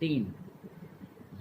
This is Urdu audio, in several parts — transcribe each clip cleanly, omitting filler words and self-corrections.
3,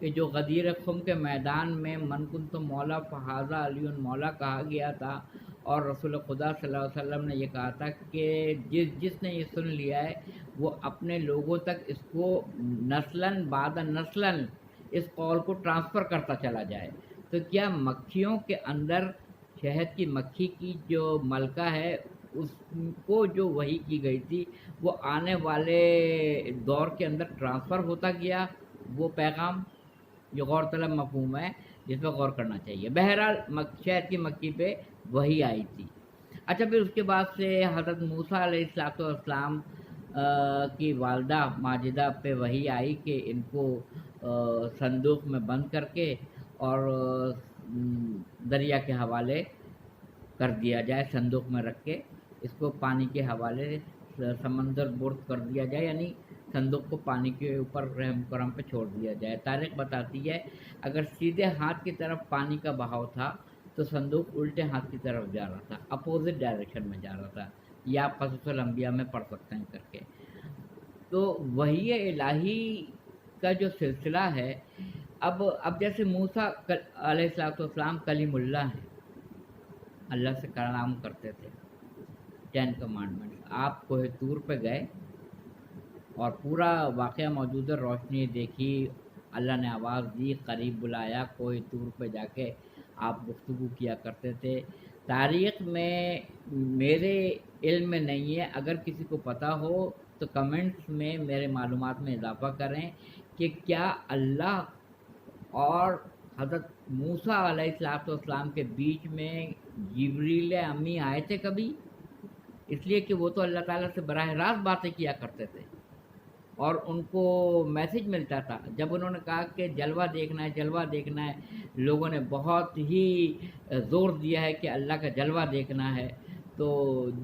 کہ جو غدیر خم کے میدان میں من کنت مولا فہذا علی مولا کہا گیا تھا، اور رسول خدا صلی اللہ علیہ وسلم نے یہ کہا تھا کہ جس نے یہ سن لیا ہے وہ اپنے لوگوں تک اس کو نسلاً بعد نسلاً اس قول کو ٹرانسفر کرتا چلا جائے۔ تو کیا مکھیوں کے اندر شہد کی مکھی کی جو ملکہ ہے اس کو جو وحی کی گئی تھی وہ آنے والے دور کے اندر ٹرانسفر ہوتا گیا وہ پیغام؟ یہ غور طلب مفہوم ہے جس پہ غور کرنا چاہیے۔ بہرحال شہد کی مکھی پہ وحی آئی تھی۔ اچھا، پھر اس کے بعد سے حضرت موسیٰ علیہ السلام کی والدہ ماجدہ پہ وحی آئی کہ ان کو صندوق میں بند کر کے اور دریا کے حوالے کر دیا جائے، صندوق میں رکھ کے اس کو پانی کے حوالے سمندر برد کر دیا جائے، یعنی صندوق کو پانی کے اوپر رحم کرم پہ چھوڑ دیا جائے۔ تاریخ بتاتی ہے اگر سیدھے ہاتھ کی طرف پانی کا بہاؤ تھا تو صندوق الٹے ہاتھ کی طرف جا رہا تھا، اپوزٹ ڈائریکشن میں جا رہا تھا۔ یہ آپ قصص الانبیاء میں پڑھ سکتے ہیں کر کے۔ تو وحی الہی کا جو سلسلہ ہے، اب جیسے موسیٰ علیہ السلام کلیم اللہ ہیں، اللہ سے کلام کرتے تھے، 10 کمانڈمنٹس۔ آپ کوہ طور پہ گئے اور پورا واقعہ موجود ہے، روشنی دیکھی، اللہ نے آواز دی، قریب بلایا، کوہ طور پہ جا کے آپ گفتگو کیا کرتے تھے۔ تاریخ میں میرے علم میں نہیں ہے، اگر کسی کو پتہ ہو تو کمنٹس میں میرے معلومات میں اضافہ کریں کہ کیا اللہ اور حضرت موسیٰ علیہ السلام کے بیچ میں جبریل امی آئے تھے کبھی؟ اس لیے کہ وہ تو اللہ تعالیٰ سے براہ راست باتیں کیا کرتے تھے اور ان کو میسج ملتا تھا۔ جب انہوں نے کہا کہ جلوہ دیکھنا ہے، جلوہ دیکھنا ہے، لوگوں نے بہت ہی زور دیا ہے کہ اللہ کا جلوہ دیکھنا ہے، تو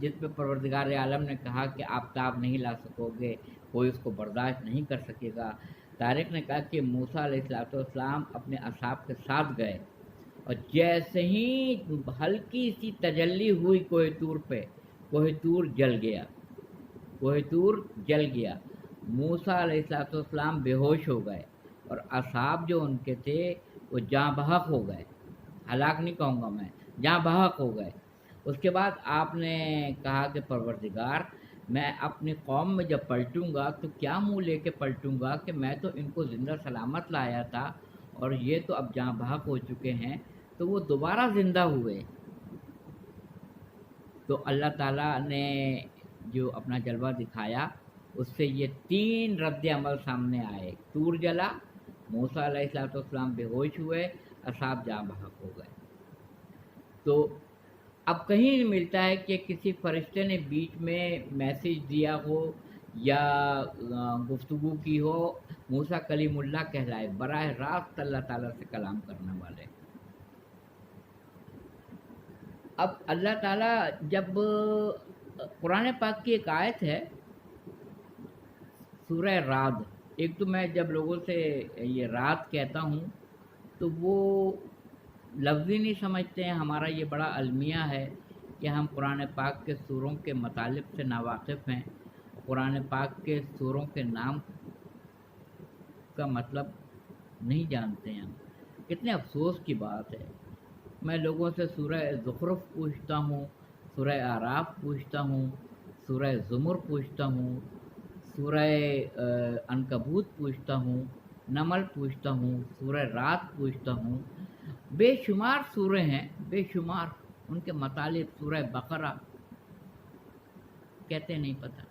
جس پہ پروردگار عالم نے کہا کہ آفتاب نہیں لا سکو گے، کوئی اس کو برداشت نہیں کر سکے گا۔ طارق نے کہا کہ موسیٰ علیہ السلام اپنے اصحاب کے ساتھ گئے اور جیسے ہی ہلکی سی تجلی ہوئی کوہ طور پہ، کوہ طور جل گیا، کوہ طور جل گیا۔ موسیٰ علیہ السلام بے ہوش ہو گئے اور اصحاب جو ان کے تھے وہ جاں بحق ہو گئے، ہلاک نہیں کہوں گا میں، جاں بحق ہو گئے۔ اس کے بعد آپ نے کہا کہ پروردگار، میں اپنی قوم میں جب پلٹوں گا تو کیا منہ لے کے پلٹوں گا کہ میں تو ان کو زندہ سلامت لایا تھا اور یہ تو اب جاں بحق ہو چکے ہیں۔ تو وہ دوبارہ زندہ ہوئے، تو اللہ تعالیٰ نے جو اپنا جلوہ دکھایا اس سے یہ 3 رد عمل سامنے آئے، طور جلا، موسیٰ علیہ السلام بے ہوش ہوئے، اصحاب جاں بحق ہو گئے۔ تو اب کہیں نہیں ملتا ہے کہ کسی فرشتے نے بیچ میں میسج دیا ہو یا گفتگو کی ہو۔ موسیٰ کلیم اللہ کہلائے، براہ راست اللہ تعالیٰ سے کلام کرنے والے۔ اب اللہ تعالیٰ جب قرآن پاک کی ایک آیت ہے سورہ رعد، ایک تو میں جب لوگوں سے یہ رات کہتا ہوں تو وہ لفظی نہیں سمجھتے ہیں، ہمارا یہ بڑا المیہ ہے کہ ہم قرآن پاک کے سوروں کے مطالب سے ناواقف ہیں، قرآن پاک کے سوروں کے نام کا مطلب نہیں جانتے ہیں۔ کتنے افسوس کی بات ہے۔ میں لوگوں سے سورہ زخرف پوچھتا ہوں، سورہ اعراف پوچھتا ہوں، سورہ زمر پوچھتا ہوں، سورہ عنکبوت پوچھتا ہوں، نمل پوچھتا ہوں، سورہ رات پوچھتا ہوں، بے شمار سورے ہیں، بے شمار، ان کے مطالب، سورہ بقرہ، کہتے نہیں پتہ۔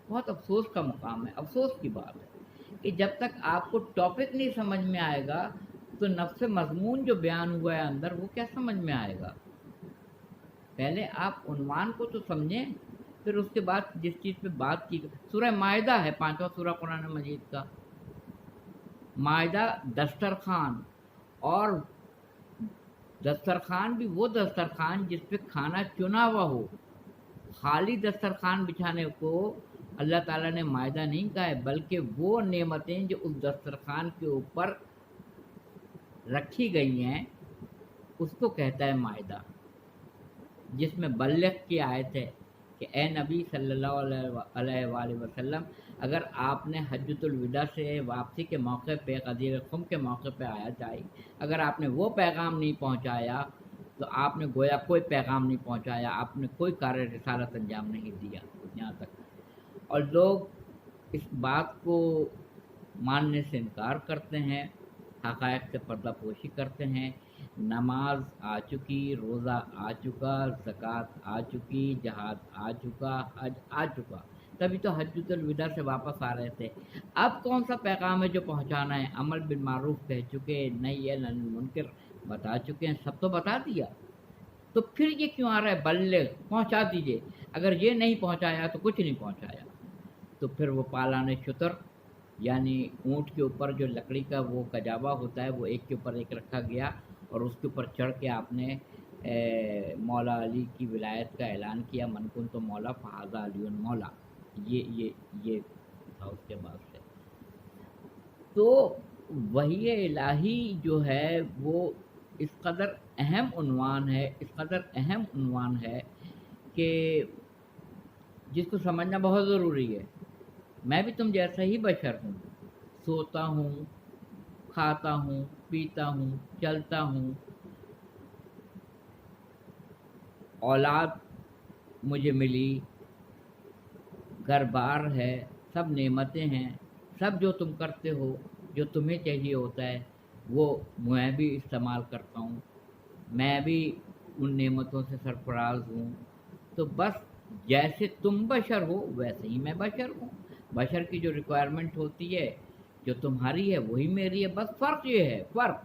بہت افسوس کا مقام ہے، افسوس کی بات ہے کہ جب تک آپ کو ٹاپک نہیں سمجھ میں آئے گا تو نفس مضمون جو بیان ہوا ہے اندر وہ کیا سمجھ میں آئے گا؟ پہلے آپ عنوان کو تو سمجھیں، پھر اس کے بعد جس چیز پہ بات کی۔ سورہ مائدہ ہے 5واں سورہ قرآن مجید کا، مائدہ دسترخوان، اور دسترخوان بھی وہ دسترخوان جس پہ کھانا چنا ہوا ہو۔ خالی دسترخوان بچھانے کو اللہ تعالیٰ نے مائدہ نہیں کہا ہے، بلکہ وہ نعمتیں جو اس دسترخوان کے اوپر رکھی گئی ہیں اس کو کہتا ہے مائدہ، جس میں بلغ کی آیت ہے کہ اے نبی صلی اللہ علیہ وآلہ وسلم اگر آپ نے حجۃ الوداع سے واپسی کے موقع پہ غدیر خم کے موقع پہ آیا چاہیے، اگر آپ نے وہ پیغام نہیں پہنچایا تو آپ نے گویا کوئی پیغام نہیں پہنچایا، آپ نے کوئی کار رسالت انجام نہیں دیا یہاں تک۔ اور لوگ اس بات کو ماننے سے انکار کرتے ہیں، حقائق سے پردہ پوشی کرتے ہیں۔ نماز آ چکی، روزہ آ چکا، زکوٰۃ آ چکی، جہاد آ چکا، حج آ چکا، تبھی تو حجۃ الوداع سے واپس آ رہے تھے۔ اب کون سا پیغام ہے جو پہنچانا ہے؟ امر بالمعروف کہہ چکے، نہی عن المنکر بتا چکے ہیں، سب تو بتا دیا، تو پھر یہ کیوں آ رہا ہے بلغ، پہنچا دیجئے۔ اگر یہ نہیں پہنچایا تو کچھ نہیں پہنچایا۔ تو پھر وہ پالان شتر، یعنی اونٹ کے اوپر جو لکڑی کا وہ کجاوا ہوتا ہے، وہ ایک کے اوپر ایک رکھا گیا اور اس کے اوپر چڑھ کے آپ نے مولا علی کی ولایت کا اعلان کیا، من کنت مولا فہذا علی مولا، یہ تھا اس کے بعد سے۔ تو وحی الہی جو ہے وہ اس قدر اہم عنوان ہے، اس قدر اہم عنوان ہے کہ جس کو سمجھنا بہت ضروری ہے۔ میں بھی تم جیسا ہی بشر ہوں، سوتا ہوں، کھاتا ہوں، پیتا ہوں، چلتا ہوں، اولاد مجھے ملی، گھر بار ہے، سب نعمتیں ہیں، سب جو تم کرتے ہو، جو تمہیں چاہیے ہوتا ہے، وہ میں بھی استعمال کرتا ہوں، میں بھی ان نعمتوں سے سرفراز ہوں۔ تو بس جیسے تم بشر ہو ویسے ہی میں بشر ہوں۔ بشر کی جو ریکوائرمنٹ ہوتی ہے، جو تمہاری ہے وہی میری ہے، بس فرق یہ ہے، فرق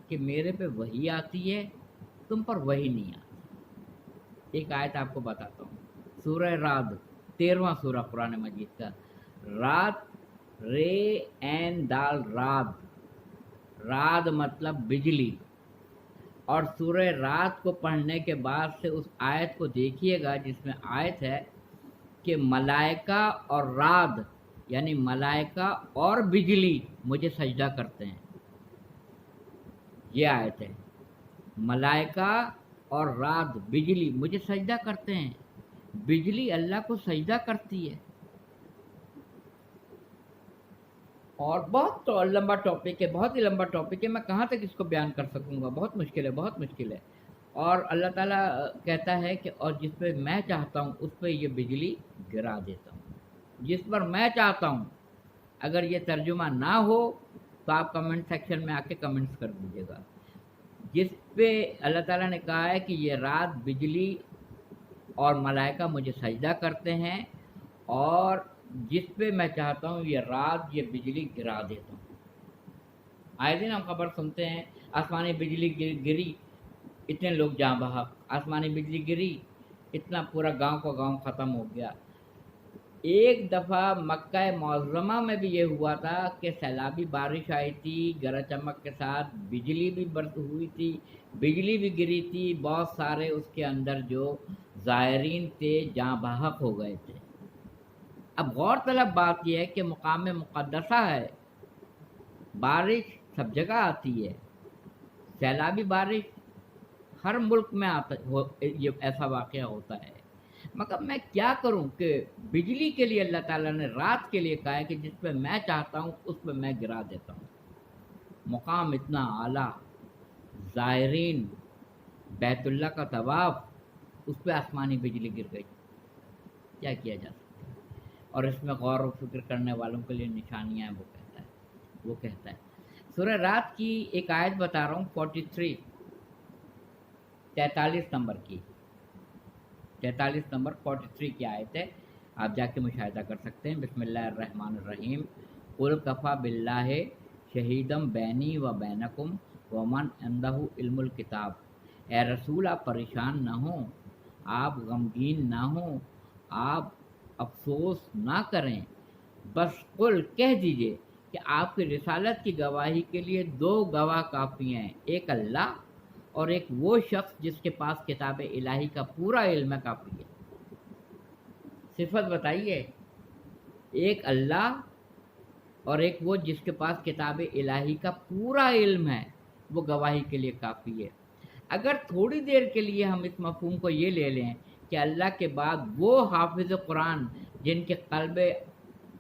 کہ میرے پہ وہی آتی ہے، تم پر وہی نہیں آتی۔ ایک آیت آپ کو بتاتا ہوں، سورہ رعد، 13واں سورہ قرآن مجید کا، رات، رے این دال رات، رات مطلب بجلی۔ اور سورہ رات کو پڑھنے کے بعد سے اس آیت کو دیکھیے گا جس میں آیت ہے کہ ملائکہ اور رعد، یعنی ملائکہ اور بجلی مجھے سجدہ کرتے ہیں۔ یہ آیت ہے، ملائکہ اور رعد، بجلی مجھے سجدہ کرتے ہیں۔ بجلی اللہ کو سجدہ کرتی ہے۔ اور بہت لمبا ٹاپک ہے، بہت ہی لمبا ٹاپک ہے، میں کہاں تک اس کو بیان کر سکوں گا، بہت مشکل ہے، بہت مشکل ہے۔ اور اللہ تعالیٰ کہتا ہے کہ اور جس پہ میں چاہتا ہوں اس پہ یہ بجلی گرا دیتا ہوں، جس پر میں چاہتا ہوں۔ اگر یہ ترجمہ نہ ہو تو آپ کمنٹ سیکشن میں آ کے کمنٹس کر دیجیے گا۔ جس پہ اللہ تعالیٰ نے کہا ہے کہ یہ رات، بجلی اور ملائکہ مجھے سجدہ کرتے ہیں، اور جس پہ میں چاہتا ہوں یہ رات، یہ بجلی گرا دیتا ہوں۔ آئے دن ہم خبر سنتے ہیں، آسمانی بجلی گری، اتنے لوگ جاں بحق، آسمانی بجلی گری، اتنا پورا گاؤں کا گاؤں ختم ہو گیا۔ ایک دفعہ مکہ معظمہ میں بھی یہ ہوا تھا کہ سیلابی بارش آئی تھی گرج چمک کے ساتھ، بجلی بھی برس ہوئی تھی، بجلی بھی گری تھی، بہت سارے اس کے اندر جو زائرین تھے جاں بحق ہو گئے تھے۔ اب غور طلب بات یہ ہے کہ مقام مقدسہ ہے، بارش سب جگہ آتی ہے، سیلابی بارش ہر ملک میں یہ ایسا واقعہ ہوتا ہے، مگر میں کیا کروں کہ بجلی کے لیے اللہ تعالیٰ نے رات کے لیے کہا ہے کہ جس پہ میں چاہتا ہوں اس پہ میں گرا دیتا ہوں۔ مقام اتنا اعلیٰ، زائرین، بیت اللہ کا طواف، اس پہ آسمانی بجلی گر گئی، کیا کیا جا سکتا ہے؟ اور اس میں غور و فکر کرنے والوں کے لیے نشانیاں ہیں، وہ کہتا ہے۔ سورہ رات کی ایک آیت بتا رہا ہوں، 43 نمبر کی، 43 نمبر 43 کی آیت ہے، آپ جا کے مشاہدہ کر سکتے ہیں۔ بسم اللہ الرحمن الرحیم، قل کفی باللہ شہیدم بینی و بینکم ومن عندہ علم الکتاب۔ اے رسول آپ پریشان نہ ہوں، آپ غمگین نہ ہوں، آپ افسوس نہ کریں، بس قل کہہ دیجئے کہ آپ کی رسالت کی گواہی کے لیے 2 گواہ کافی ہیں، ایک اللہ اور ایک وہ شخص جس کے پاس کتاب الہی کا پورا علم کافی ہے۔ صفت بتائیے، ایک اللہ اور ایک وہ جس کے پاس کتاب الہی کا پورا علم ہے، وہ گواہی کے لیے کافی ہے۔ اگر تھوڑی دیر کے لیے ہم اس مفہوم کو یہ لے لیں کہ اللہ کے بعد وہ حافظ قرآن جن کے قلب